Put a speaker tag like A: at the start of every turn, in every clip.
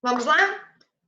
A: Vamos lá?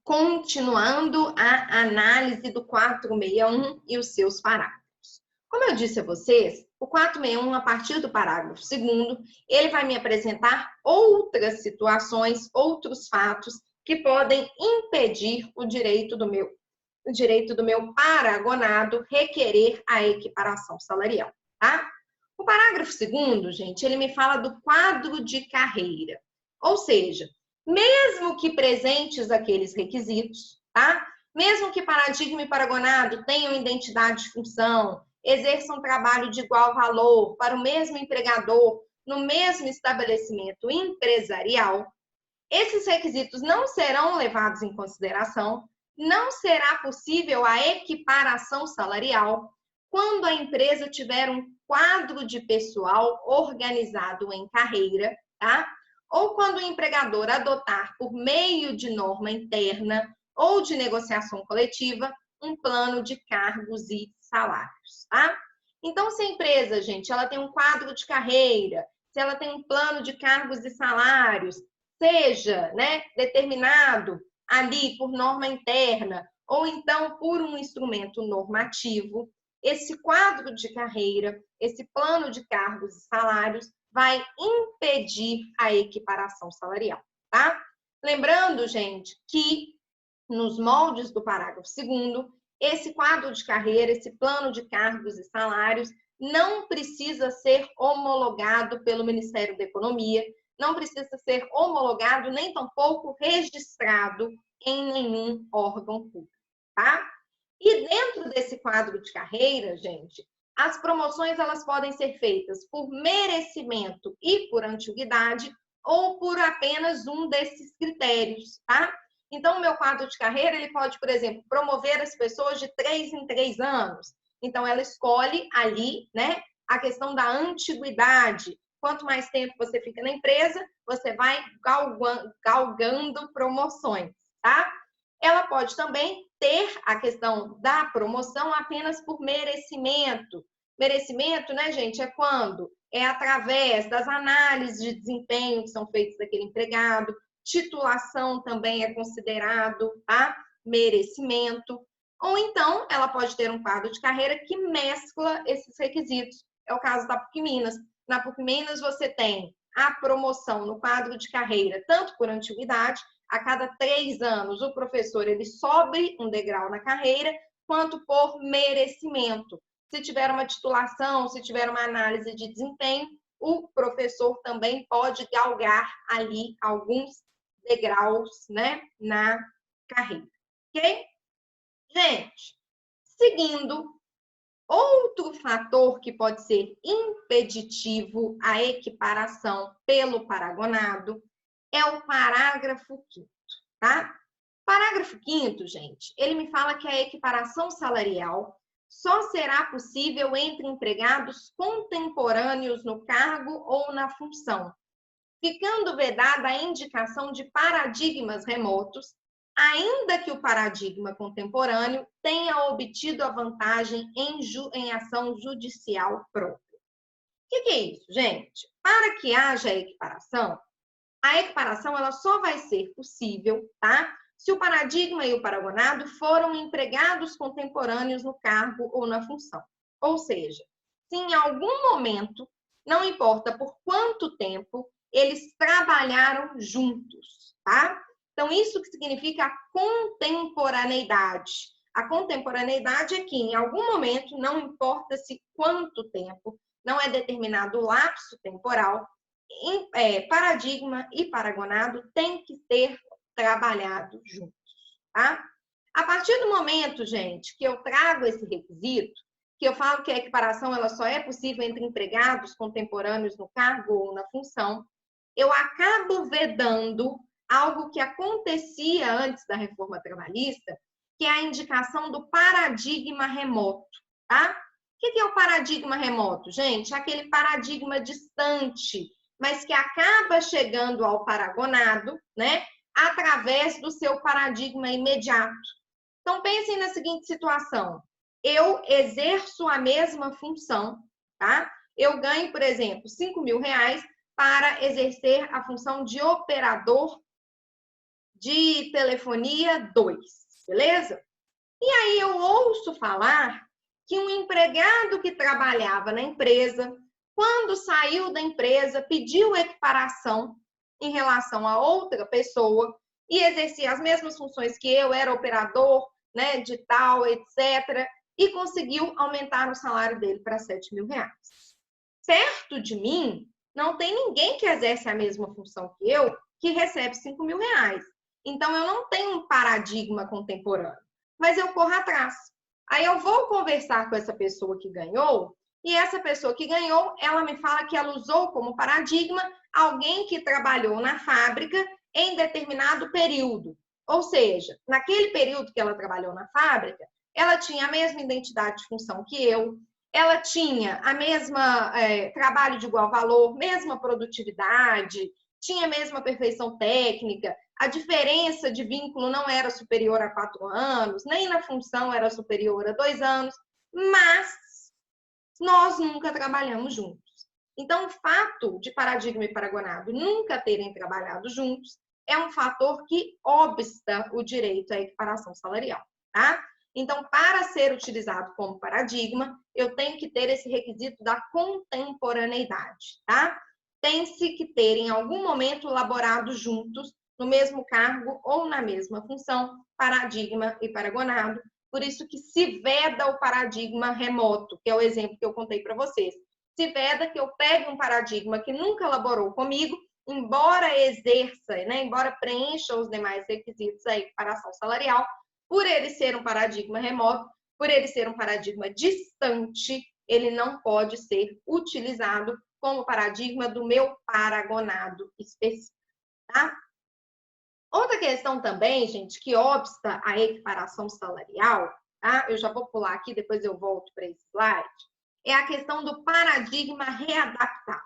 A: Continuando a análise do 461 e os seus parágrafos. Como eu disse a vocês, o 461, a partir do parágrafo 2º, ele vai me apresentar outras situações, outros fatos que podem impedir o direito do meu paragonado requerer a equiparação salarial, tá? O parágrafo 2º, gente, ele me fala do quadro de carreira. Ou seja, mesmo que presentes aqueles requisitos, tá? Mesmo que paradigma e paragonado tenham identidade de função, exerçam trabalho de igual valor para o mesmo empregador no mesmo estabelecimento empresarial, esses requisitos não serão levados em consideração, não será possível a equiparação salarial quando a empresa tiver um quadro de pessoal organizado em carreira, tá? Ou quando o empregador adotar, por meio de norma interna ou de negociação coletiva, um plano de cargos e salários, tá? Então, se a empresa, gente, ela tem um quadro de carreira, se ela tem um plano de cargos e salários, seja, né, determinado ali por norma interna ou então por um instrumento normativo, esse quadro de carreira, esse plano de cargos e salários vai impedir a equiparação salarial, tá? Lembrando, gente, que nos moldes do parágrafo 2º, esse quadro de carreira, esse plano de cargos e salários não precisa ser homologado pelo Ministério da Economia, não precisa ser homologado nem tampouco registrado em nenhum órgão público, tá? E dentro desse quadro de carreira, gente, as promoções elas podem ser feitas por merecimento e por antiguidade ou por apenas um desses critérios, tá? Então, o meu quadro de carreira, ele pode, por exemplo, promover as pessoas de 3 em 3 anos. Então, ela escolhe ali, né, a questão da antiguidade. Quanto mais tempo você fica na empresa, você vai galgando promoções, tá? Ela pode também ter a questão da promoção apenas por merecimento. Merecimento, né, gente, é quando é através das análises de desempenho que são feitas daquele empregado, titulação também é considerado, tá? Merecimento. Ou então, ela pode ter um quadro de carreira que mescla esses requisitos. É o caso da PUC Minas. Na PUC Minas, você tem a promoção no quadro de carreira, tanto por antiguidade, a cada 3 anos o professor ele sobe um degrau na carreira, quanto por merecimento. Se tiver uma titulação, se tiver uma análise de desempenho, o professor também pode galgar ali alguns degraus, né, na carreira, ok? Gente, seguindo, outro fator que pode ser impeditivo à equiparação pelo paragonado é o parágrafo 5º, tá? Parágrafo 5º, gente, ele me fala que a equiparação salarial só será possível entre empregados contemporâneos no cargo ou na função, ficando vedada a indicação de paradigmas remotos, ainda que o paradigma contemporâneo tenha obtido a vantagem em ação judicial própria. O que é isso, gente? Para que haja a equiparação ela só vai ser possível, tá? Se o paradigma e o paragonado foram empregados contemporâneos no cargo ou na função. Ou seja, se em algum momento, não importa por quanto tempo, eles trabalharam juntos, tá? Então, isso que significa a contemporaneidade. A contemporaneidade é que, em algum momento, não importa-se quanto tempo, não é determinado o lapso temporal, paradigma e paragonado têm que ter trabalhado juntos, tá? A partir do momento, gente, que eu trago esse requisito, que eu falo que a equiparação ela só é possível entre empregados contemporâneos no cargo ou na função, eu acabo vedando algo que acontecia antes da reforma trabalhista, que é a indicação do paradigma remoto, tá? O que é o paradigma remoto, gente? Aquele paradigma distante, mas que acaba chegando ao paragonado, né? Através do seu paradigma imediato. Então, pensem na seguinte situação. Eu exerço a mesma função, tá? Eu ganho, por exemplo, R$5.000 para exercer a função de operador de telefonia 2, beleza? E aí eu ouço falar que um empregado que trabalhava na empresa, quando saiu da empresa, pediu equiparação em relação a outra pessoa e exercia as mesmas funções que eu, era operador, né, de tal, etc., e conseguiu aumentar o salário dele para 7 mil reais. Perto de mim, não tem ninguém que exerce a mesma função que eu, que recebe 5 mil reais. Então, eu não tenho um paradigma contemporâneo, mas eu corro atrás. Aí eu vou conversar com essa pessoa que ganhou, e essa pessoa que ganhou, ela me fala que ela usou como paradigma alguém que trabalhou na fábrica em determinado período. Ou seja, naquele período que ela trabalhou na fábrica, ela tinha a mesma identidade de função que eu, ela tinha a mesma trabalho de igual valor, mesma produtividade, tinha a mesma perfeição técnica, a diferença de vínculo não era superior a 4 anos, nem na função era superior a 2 anos, mas nós nunca trabalhamos juntos. Então, o fato de Paradigma e Paragonado nunca terem trabalhado juntos é um fator que obsta o direito à equiparação salarial, tá? Então, para ser utilizado como paradigma, eu tenho que ter esse requisito da contemporaneidade, tá? Tem-se que ter, em algum momento, laborado juntos, no mesmo cargo ou na mesma função, paradigma e paragonado. Por isso que se veda o paradigma remoto, que é o exemplo que eu contei para vocês. Se veda que eu pegue um paradigma que nunca laborou comigo, embora exerça, né, embora preencha os demais requisitos da equiparação salarial, por ele ser um paradigma remoto, por ele ser um paradigma distante, ele não pode ser utilizado como paradigma do meu paragonado específico, tá? Outra questão também, gente, que obsta a equiparação salarial, tá? Eu já vou pular aqui, depois eu volto para esse slide, é a questão do paradigma readaptado,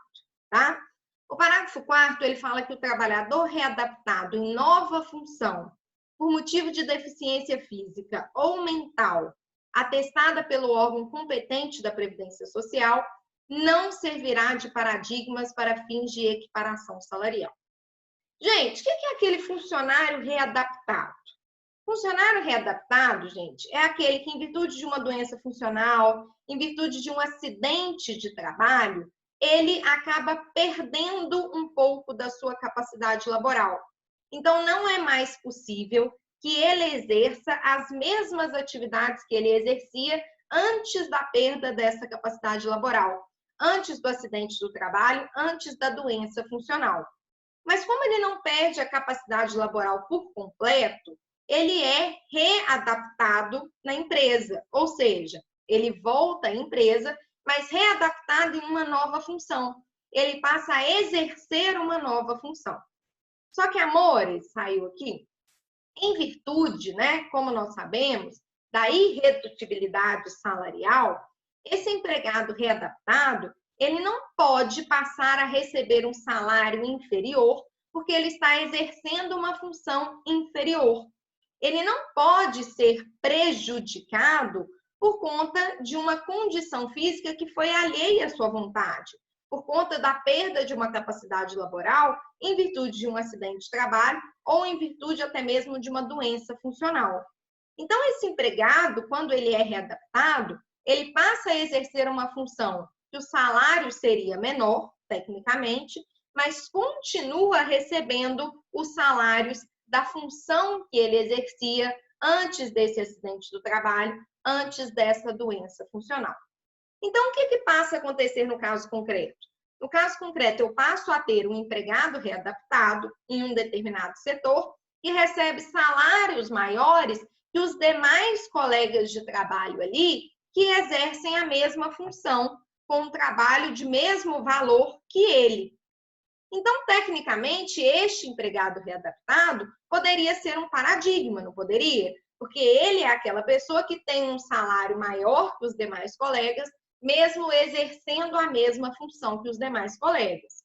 A: tá? O parágrafo 4º, ele fala que o trabalhador readaptado em nova função, por motivo de deficiência física ou mental, atestada pelo órgão competente da Previdência Social, não servirá de paradigmas para fins de equiparação salarial. Gente, o que é aquele funcionário readaptado? Funcionário readaptado, gente, é aquele que, em virtude de uma doença funcional, em virtude de um acidente de trabalho, ele acaba perdendo um pouco da sua capacidade laboral. Então, não é mais possível que ele exerça as mesmas atividades que ele exercia antes da perda dessa capacidade laboral, antes do acidente do trabalho, antes da doença funcional. Mas como ele não perde a capacidade laboral por completo, ele é readaptado na empresa, ou seja, ele volta à empresa, mas readaptado em uma nova função. Ele passa a exercer uma nova função. Só que, amores, saiu aqui, em virtude, né, como nós sabemos, da irredutibilidade salarial, esse empregado readaptado, ele não pode passar a receber um salário inferior porque ele está exercendo uma função inferior. Ele não pode ser prejudicado por conta de uma condição física que foi alheia à sua vontade, por conta da perda de uma capacidade laboral em virtude de um acidente de trabalho ou em virtude até mesmo de uma doença funcional. Então, esse empregado, quando ele é readaptado, ele passa a exercer uma função que o salário seria menor, tecnicamente, mas continua recebendo os salários da função que ele exercia antes desse acidente do trabalho, antes dessa doença funcional. Então, o que passa a acontecer no caso concreto? No caso concreto, eu passo a ter um empregado readaptado em um determinado setor que recebe salários maiores que os demais colegas de trabalho ali que exercem a mesma função, com um trabalho de mesmo valor que ele. Então, tecnicamente, este empregado readaptado poderia ser um paradigma, não poderia? Porque ele é aquela pessoa que tem um salário maior que os demais colegas, mesmo exercendo a mesma função que os demais colegas.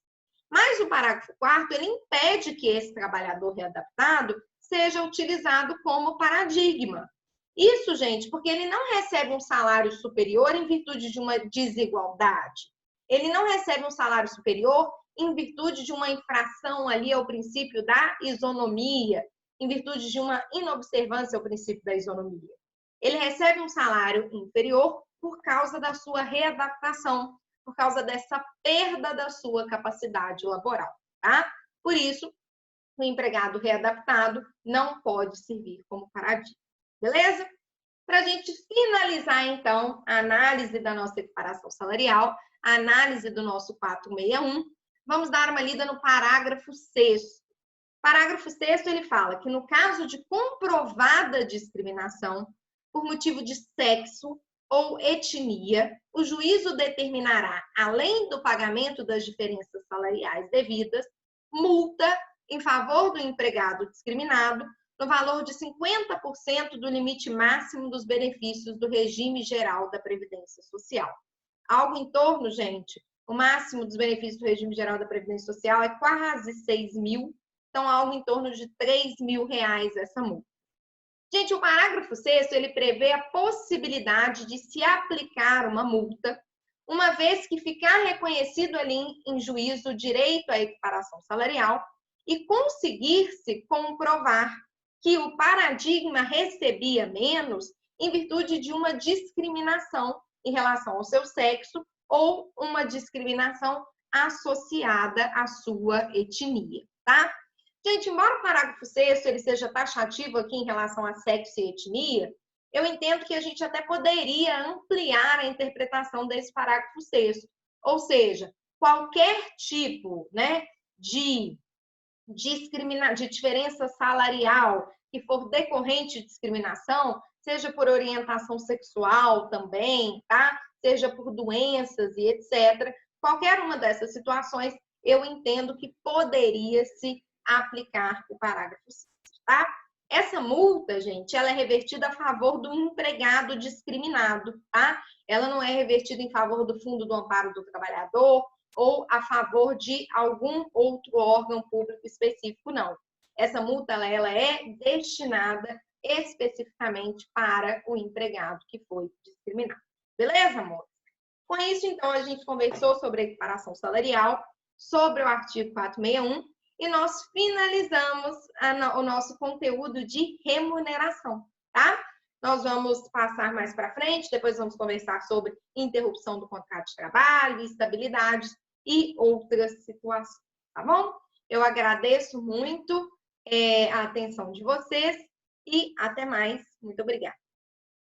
A: Mas o parágrafo 4º, ele impede que esse trabalhador readaptado seja utilizado como paradigma. Isso, gente, porque ele não recebe um salário superior em virtude de uma desigualdade. Ele não recebe um salário superior em virtude de uma infração ali ao princípio da isonomia, em virtude de uma inobservância ao princípio da isonomia. Ele recebe um salário inferior por causa da sua readaptação, por causa dessa perda da sua capacidade laboral, tá? Por isso, o empregado readaptado não pode servir como paradigma, beleza? Para a gente finalizar, então, a análise da nossa equiparação salarial, a análise do nosso 461, vamos dar uma lida no parágrafo 6º. Parágrafo 6º, ele fala que no caso de comprovada discriminação por motivo de sexo ou etnia, o juízo determinará, além do pagamento das diferenças salariais devidas, multa em favor do empregado discriminado no valor de 50% do limite máximo dos benefícios do regime geral da Previdência Social. Algo em torno, gente, o máximo dos benefícios do regime geral da Previdência Social é quase 6 mil, então algo em torno de 3 mil reais essa multa. Gente, o parágrafo 6º, ele prevê a possibilidade de se aplicar uma multa, uma vez que ficar reconhecido ali em juízo o direito à equiparação salarial e conseguir-se comprovar que o paradigma recebia menos em virtude de uma discriminação em relação ao seu sexo ou uma discriminação associada à sua etnia, tá? Gente, embora o parágrafo 6º ele seja taxativo aqui em relação a sexo e etnia, eu entendo que a gente até poderia ampliar a interpretação desse parágrafo 6º. Ou seja, qualquer tipo, né, de diferença salarial que for decorrente de discriminação, seja por orientação sexual também, tá? Seja por doenças e etc. Qualquer uma dessas situações, eu entendo que poderia se aplicar o parágrafo 6º, tá? Essa multa, gente, ela é revertida a favor do empregado discriminado, tá? Ela não é revertida em favor do Fundo do Amparo do Trabalhador ou a favor de algum outro órgão público específico, não. Essa multa, ela é destinada especificamente para o empregado que foi discriminado. Beleza, amor? Com isso, então, a gente conversou sobre a equiparação salarial, sobre o artigo 461, e nós finalizamos o nosso conteúdo de remuneração, tá? Nós vamos passar mais para frente, depois vamos conversar sobre interrupção do contrato de trabalho, estabilidade e outras situações, tá bom? Eu agradeço muito a atenção de vocês e até mais. Muito obrigada.